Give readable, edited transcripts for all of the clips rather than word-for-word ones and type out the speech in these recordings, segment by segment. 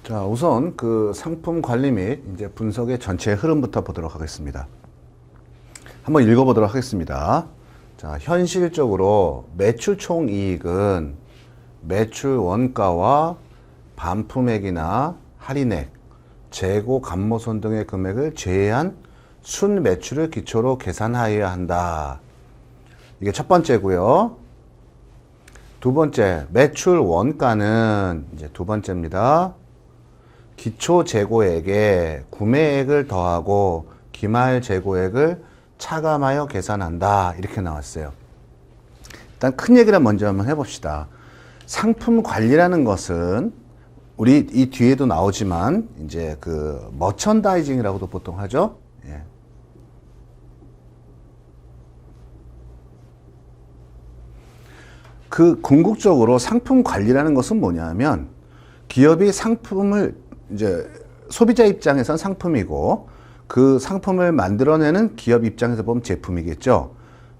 자, 우선 그 상품 관리 및 이제 분석의 전체 흐름부터 보도록 하겠습니다. 한번 읽어보도록 하겠습니다. 자, 현실적으로 매출 총이익은 매출 원가와 반품액이나 할인액, 재고 감모손 등의 금액을 제외한 순 매출을 기초로 계산하여야 한다. 이게 첫 번째고요. 두 번째, 매출 원가는 이제 두 번째입니다. 기초 재고액에 구매액을 더하고 기말 재고액을 차감하여 계산한다. 이렇게 나왔어요. 일단 큰 얘기를 먼저 한번 해봅시다. 상품 관리라는 것은 우리 이 뒤에도 나오지만 이제 그 머천다이징이라고도 보통 하죠. 예. 그 궁극적으로 상품 관리라는 것은 뭐냐면 기업이 상품을 이제 소비자 입장에선 상품이고 그 상품을 만들어내는 기업 입장에서 보면 제품이겠죠.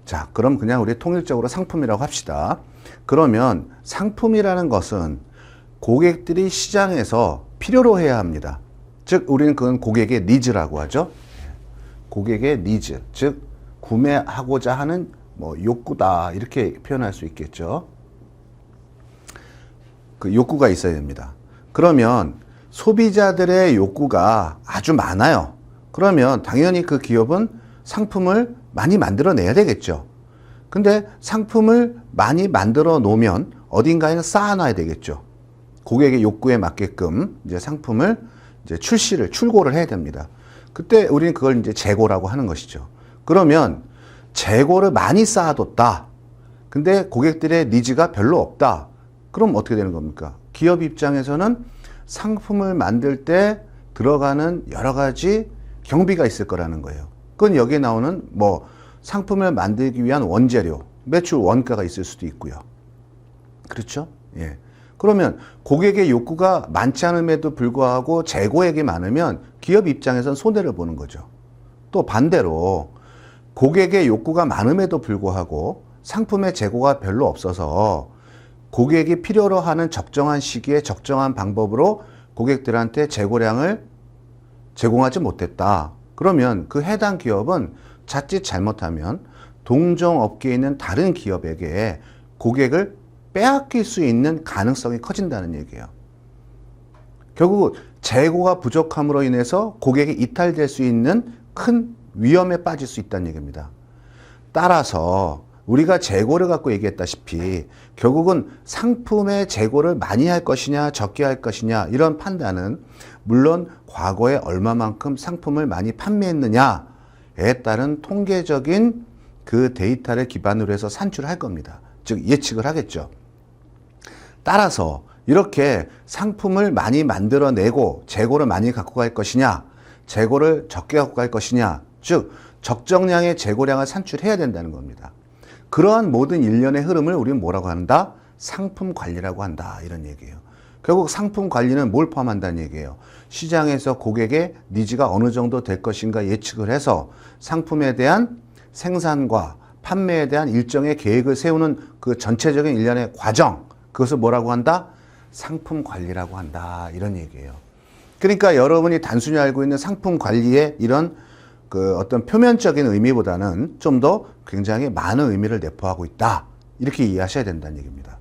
자, 그럼 그냥 우리 통일적으로 상품이라고 합시다. 그러면 상품이라는 것은 고객들이 시장에서 필요로 해야 합니다. 즉 우리는 그건 고객의 니즈라고 하죠. 고객의 니즈, 즉 구매하고자 하는 뭐 욕구다 이렇게 표현할 수 있겠죠. 그 욕구가 있어야 됩니다. 그러면 소비자들의 욕구가 아주 많아요. 그러면 당연히 그 기업은 상품을 많이 만들어내야 되겠죠. 근데 상품을 많이 만들어 놓으면 어딘가에 쌓아놔야 되겠죠. 고객의 욕구에 맞게끔 이제 상품을 이제 출고를 해야 됩니다. 그때 우리는 그걸 이제 재고라고 하는 것이죠. 그러면 재고를 많이 쌓아뒀다. 근데 고객들의 니즈가 별로 없다. 그럼 어떻게 되는 겁니까? 기업 입장에서는 상품을 만들 때 들어가는 여러 가지 경비가 있을 거라는 거예요. 그건 여기에 나오는 뭐 상품을 만들기 위한 원재료, 매출 원가가 있을 수도 있고요. 그렇죠? 예. 그러면 고객의 욕구가 많지 않음에도 불구하고 재고액이 많으면 기업 입장에서는 손해를 보는 거죠. 또 반대로 고객의 욕구가 많음에도 불구하고 상품의 재고가 별로 없어서 고객이 필요로 하는 적정한 시기에 적정한 방법으로 고객들한테 재고량을 제공하지 못했다. 그러면 그 해당 기업은 자칫 잘못하면 동종 업계에 있는 다른 기업에게 고객을 빼앗길 수 있는 가능성이 커진다는 얘기예요. 결국 재고가 부족함으로 인해서 고객이 이탈될 수 있는 큰 위험에 빠질 수 있다는 얘기입니다. 따라서 우리가 재고를 갖고 얘기했다시피 결국은 상품의 재고를 많이 할 것이냐 적게 할 것이냐 이런 판단은 물론 과거에 얼마만큼 상품을 많이 판매했느냐에 따른 통계적인 그 데이터를 기반으로 해서 산출할 겁니다. 즉 예측을 하겠죠. 따라서 이렇게 상품을 많이 만들어내고 재고를 많이 갖고 갈 것이냐 재고를 적게 갖고 갈 것이냐 즉 적정량의 재고량을 산출해야 된다는 겁니다. 그러한 모든 일련의 흐름을 우리는 뭐라고 한다? 상품 관리라고 한다. 이런 얘기예요. 결국 상품 관리는 뭘 포함한다는 얘기예요. 시장에서 고객의 니즈가 어느 정도 될 것인가 예측을 해서 상품에 대한 생산과 판매에 대한 일정의 계획을 세우는 그 전체적인 일련의 과정, 그것을 뭐라고 한다? 상품 관리라고 한다. 이런 얘기예요. 그러니까 여러분이 단순히 알고 있는 상품 관리의 이런 그 어떤 표면적인 의미보다는 좀 더 굉장히 많은 의미를 내포하고 있다. 이렇게 이해하셔야 된다는 얘기입니다.